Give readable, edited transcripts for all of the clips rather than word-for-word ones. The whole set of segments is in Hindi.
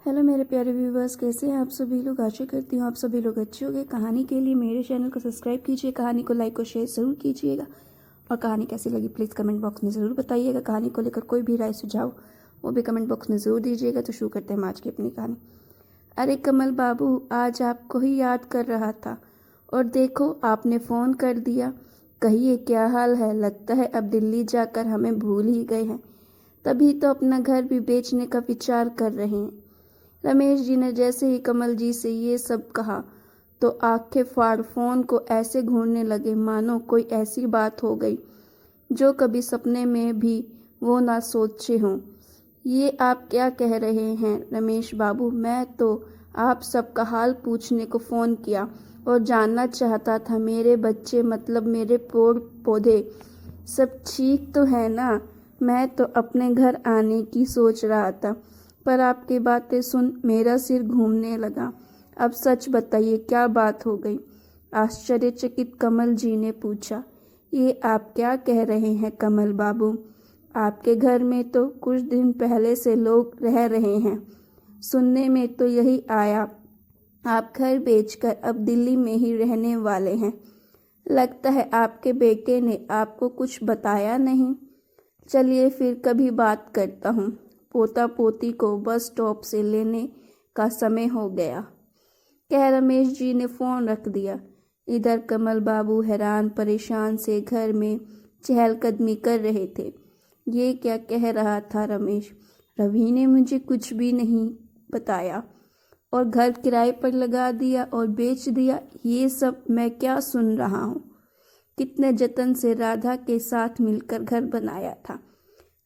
हेलो मेरे प्यारे व्यूवर्स, कैसे हैं आप सभी लोग। आशा करती हूँ आप सभी लोग अच्छे होंगे। कहानी के लिए मेरे चैनल को सब्सक्राइब कीजिए, कहानी को लाइक और शेयर ज़रूर कीजिएगा और कहानी कैसी लगी प्लीज़ कमेंट बॉक्स में ज़रूर बताइएगा। कहानी को लेकर कोई भी राय सुझाव वो भी कमेंट बॉक्स में ज़रूर दीजिएगा। तो शुरू करते हैं आज की अपनी कहानी। अरे कमल बाबू, आज आपको ही याद कर रहा था और देखो आपने फ़ोन कर दिया। कहिए क्या हाल है। लगता है अब दिल्ली जाकर हमें भूल ही गए हैं, तभी तो अपना घर भी बेचने का विचार कर रहे हैं। रमेश जी ने जैसे ही कमल जी से ये सब कहा तो आंखें फाड़ फोन को ऐसे घूरने लगे मानो कोई ऐसी बात हो गई जो कभी सपने में भी वो ना सोचे हों। ये आप क्या कह रहे हैं रमेश बाबू? मैं तो आप सबका हाल पूछने को फ़ोन किया और जानना चाहता था मेरे बच्चे मतलब मेरे पौधे सब ठीक तो है ना। मैं तो अपने घर आने की सोच रहा था, पर आपकी बातें सुन मेरा सिर घूमने लगा। अब सच बताइए क्या बात हो गई? आश्चर्यचकित कमल जी ने पूछा। ये आप क्या कह रहे हैं कमल बाबू? आपके घर में तो कुछ दिन पहले से लोग रह रहे हैं। सुनने में तो यही आया आप घर बेचकर अब दिल्ली में ही रहने वाले हैं। लगता है आपके बेटे ने आपको कुछ बताया नहीं। चलिए फिर कभी बात करता हूँ। पोता पोती को बस स्टॉप से लेने का समय हो गया, कह रमेश जी ने फ़ोन रख दिया। इधर कमल बाबू हैरान परेशान से घर में चहलकदमी कर रहे थे। ये क्या कह रहा था रमेश? रवि ने मुझे कुछ भी नहीं बताया और घर किराए पर लगा दिया और बेच दिया। ये सब मैं क्या सुन रहा हूँ? कितने जतन से राधा के साथ मिलकर घर बनाया था।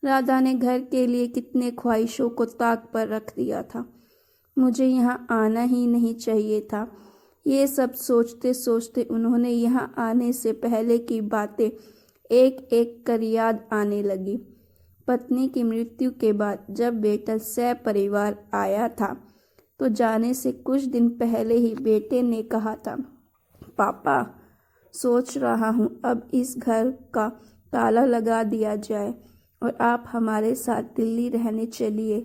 राधा ने घर के लिए कितने ख्वाहिशों को ताक पर रख दिया था। मुझे यहाँ आना ही नहीं चाहिए था। ये सब सोचते सोचते उन्होंने यहाँ आने से पहले की बातें एक एक कर याद आने लगी। पत्नी की मृत्यु के बाद जब बेटा सपरिवार आया था तो जाने से कुछ दिन पहले ही बेटे ने कहा था, पापा सोच रहा हूँ अब इस घर का ताला लगा दिया जाए और आप हमारे साथ दिल्ली रहने चलिए।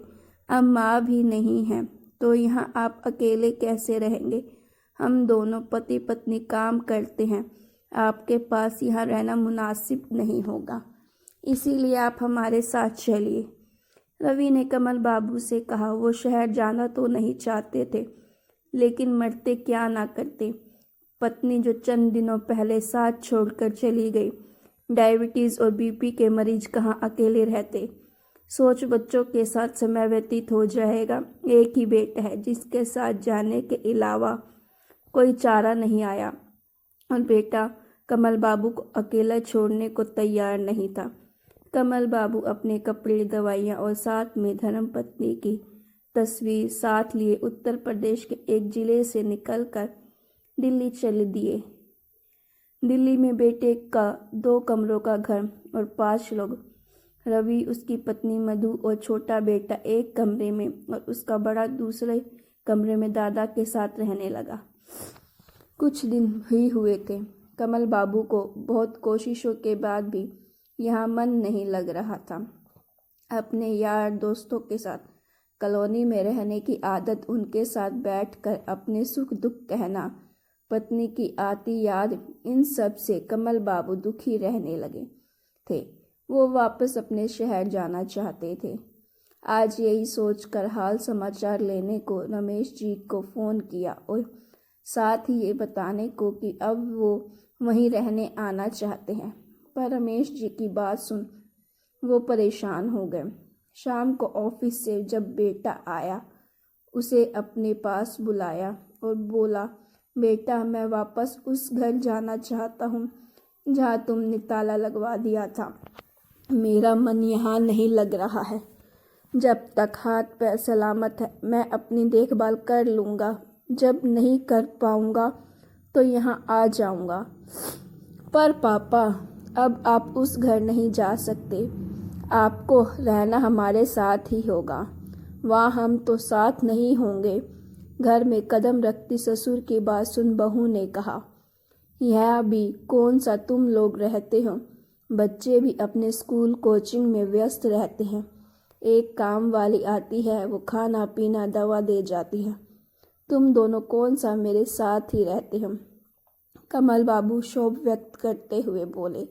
अब माँ भी नहीं है तो यहाँ आप अकेले कैसे रहेंगे? हम दोनों पति पत्नी काम करते हैं, आपके पास यहाँ रहना मुनासिब नहीं होगा, इसीलिए आप हमारे साथ चलिए। रवि ने कमल बाबू से कहा। वो शहर जाना तो नहीं चाहते थे, लेकिन मरते क्या ना करते। पत्नी जो चंद दिनों पहले साथ छोड़कर चली गई। डायबिटीज़ और बीपी के मरीज कहाँ अकेले रहते। सोच बच्चों के साथ समय व्यतीत हो जाएगा। एक ही बेटा है जिसके साथ जाने के अलावा कोई चारा नहीं आया और बेटा कमल बाबू को अकेला छोड़ने को तैयार नहीं था। कमल बाबू अपने कपड़े दवाइयाँ और साथ में धर्मपत्नी की तस्वीर साथ लिए उत्तर प्रदेश के एक जिले से निकलकर दिल्ली चल दिए। दिल्ली में बेटे का 2 कमरों का घर और 5 लोग। रवि, उसकी पत्नी मधु और छोटा बेटा एक कमरे में और उसका बड़ा दूसरे कमरे में दादा के साथ रहने लगा। कुछ दिन ही हुए थे। कमल बाबू को बहुत कोशिशों के बाद भी यहाँ मन नहीं लग रहा था। अपने यार दोस्तों के साथ कॉलोनी में रहने की आदत, उनके साथ बैठकर अपने सुख दुख कहना, पत्नी की आती याद, इन सब से कमल बाबू दुखी रहने लगे थे। वो वापस अपने शहर जाना चाहते थे। आज यही सोचकर हाल समाचार लेने को रमेश जी को फ़ोन किया और साथ ही ये बताने को कि अब वो वहीं रहने आना चाहते हैं। पर रमेश जी की बात सुन वो परेशान हो गए। शाम को ऑफिस से जब बेटा आया, उसे अपने पास बुलाया और बोला, बेटा मैं वापस उस घर जाना चाहता हूँ जहाँ तुमने ताला लगवा दिया था। मेरा मन यहाँ नहीं लग रहा है। जब तक हाथ पैर सलामत है मैं अपनी देखभाल कर लूँगा। जब नहीं कर पाऊँगा तो यहाँ आ जाऊँगा। पर पापा, अब आप उस घर नहीं जा सकते। आपको रहना हमारे साथ ही होगा। वहाँ हम तो साथ नहीं होंगे। घर में कदम रखती ससुर की बात सुन बहू ने कहा, यह भी कौन सा तुम लोग रहते हो? बच्चे भी अपने स्कूल कोचिंग में व्यस्त रहते हैं। एक काम वाली आती है, वो खाना पीना दवा दे जाती है। तुम दोनों कौन सा मेरे साथ ही रहते हो। कमल बाबू क्षोभ व्यक्त करते हुए बोले,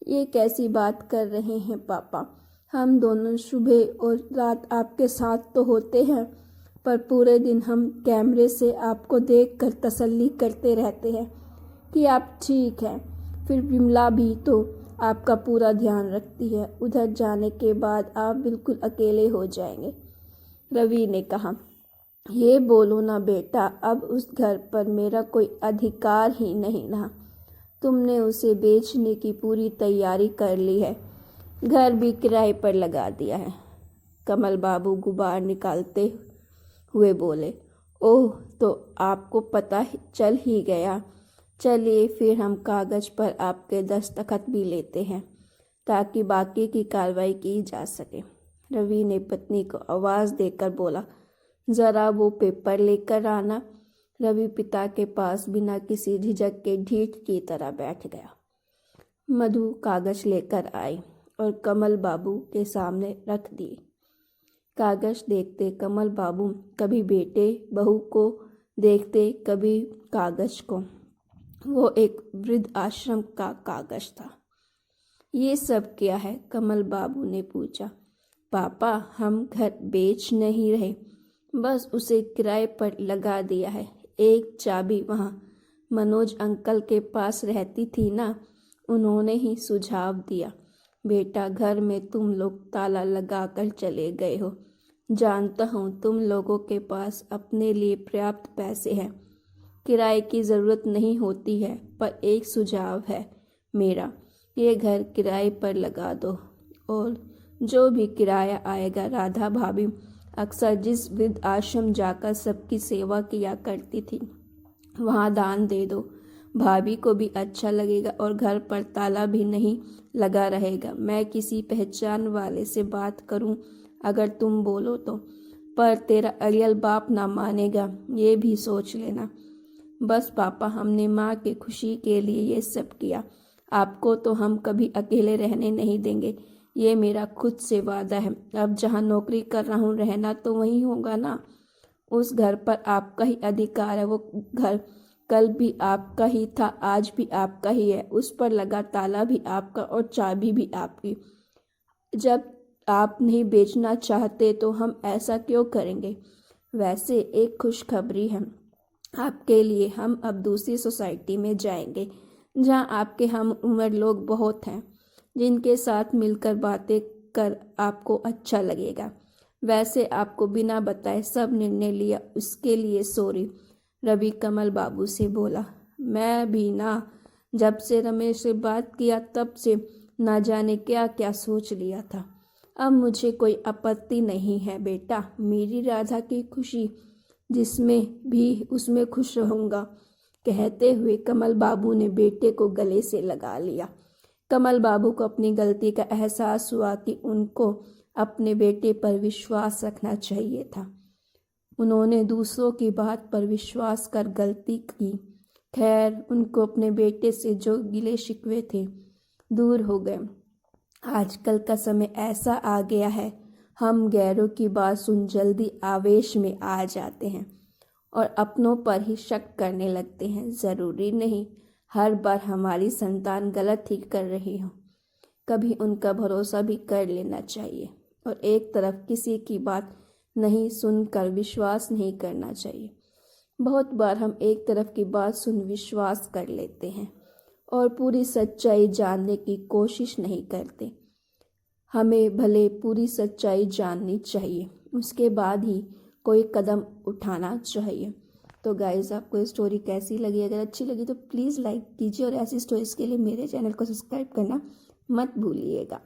ये कैसी बात कर रहे हैं पापा। हम दोनों सुबह और रात आपके साथ तो होते हैं, पर पूरे दिन हम कैमरे से आपको देखकर तसल्ली करते रहते हैं कि आप ठीक हैं। फिर विमला भी तो आपका पूरा ध्यान रखती है। उधर जाने के बाद आप बिल्कुल अकेले हो जाएंगे। रवि ने कहा, ये बोलो ना बेटा, अब उस घर पर मेरा कोई अधिकार ही नहीं रहा। तुमने उसे बेचने की पूरी तैयारी कर ली है, घर भी किराए पर लगा दिया है। कमल बाबू गुबार निकालते हुए बोले, ओह, तो आपको पता चल ही गया। चलिए फिर हम कागज़ पर आपके दस्तखत भी लेते हैं, ताकि बाकी की कार्रवाई की जा सके। रवि ने पत्नी को आवाज़ देकर बोला, ज़रा वो पेपर लेकर आना। रवि पिता के पास बिना किसी झिझक के ढीठ की तरह बैठ गया। मधु कागज़ लेकर आई और कमल बाबू के सामने रख दिए। कागज़ देखते कमल बाबू कभी बेटे बहू को देखते, कभी कागज़ को। वो एक वृद्ध आश्रम का कागज़ था। ये सब क्या है? कमल बाबू ने पूछा। पापा, हम घर बेच नहीं रहे, बस उसे किराए पर लगा दिया है। एक चाबी वहाँ मनोज अंकल के पास रहती थी ना, उन्होंने ही सुझाव दिया। बेटा, घर में तुम लोग ताला लगा कर चले गए हो। जानता हूँ तुम लोगों के पास अपने लिए पर्याप्त पैसे हैं, किराए की ज़रूरत नहीं होती है, पर एक सुझाव है मेरा, ये घर किराए पर लगा दो और जो भी किराया आएगा, राधा भाभी अक्सर जिस वृद्ध आश्रम जाकर सबकी सेवा किया करती थी, वहाँ दान दे दो। भाभी को भी अच्छा लगेगा और घर पर ताला भी नहीं लगा रहेगा। मैं किसी पहचान वाले से बात करूं अगर तुम बोलो तो, पर तेरा अरियल बाप ना मानेगा, ये भी सोच लेना। बस पापा, हमने माँ की खुशी के लिए ये सब किया। आपको तो हम कभी अकेले रहने नहीं देंगे, ये मेरा खुद से वादा है। अब जहाँ नौकरी कर रहा हूँ, रहना तो वहीं होगा ना। उस घर पर आपका ही अधिकार है। वो घर कल भी आपका ही था, आज भी आपका ही है। उस पर लगा ताला भी आपका और चाबी भी आपकी। जब आप नहीं बेचना चाहते तो हम ऐसा क्यों करेंगे? वैसे एक खुशखबरी है आपके लिए, हम अब दूसरी सोसाइटी में जाएंगे, जहाँ आपके हम उम्र लोग बहुत हैं, जिनके साथ मिलकर बातें कर आपको अच्छा लगेगा। वैसे आपको बिना बताए सब निर्णय लिया, उसके लिए सॉरी। रवि कमल बाबू से बोला, मैं भी ना, जब से रमेश से बात किया तब से ना जाने क्या क्या सोच लिया था। अब मुझे कोई आपत्ति नहीं है बेटा, मेरी राधा की खुशी जिसमें भी उसमें खुश रहूँगा। कहते हुए कमल बाबू ने बेटे को गले से लगा लिया। कमल बाबू को अपनी गलती का एहसास हुआ कि उनको अपने बेटे पर विश्वास रखना चाहिए था। उन्होंने दूसरों की बात पर विश्वास कर गलती की। खैर, उनको अपने बेटे से जो गिले शिकवे थे दूर हो गए। आजकल का समय ऐसा आ गया है, हम गैरों की बात सुन जल्दी आवेश में आ जाते हैं और अपनों पर ही शक करने लगते हैं। ज़रूरी नहीं हर बार हमारी संतान गलत ही कर रही हो, कभी उनका भरोसा भी कर लेना चाहिए और एक तरफ किसी की बात नहीं सुनकर विश्वास नहीं करना चाहिए। बहुत बार हम एक तरफ की बात सुन विश्वास कर लेते हैं और पूरी सच्चाई जानने की कोशिश नहीं करते। हमें भले पूरी सच्चाई जाननी चाहिए, उसके बाद ही कोई कदम उठाना चाहिए। तो गाइज़, आपको ये स्टोरी कैसी लगी? अगर अच्छी लगी तो प्लीज़ लाइक कीजिए और ऐसी स्टोरीज़ के लिए मेरे चैनल को सब्सक्राइब करना मत भूलिएगा।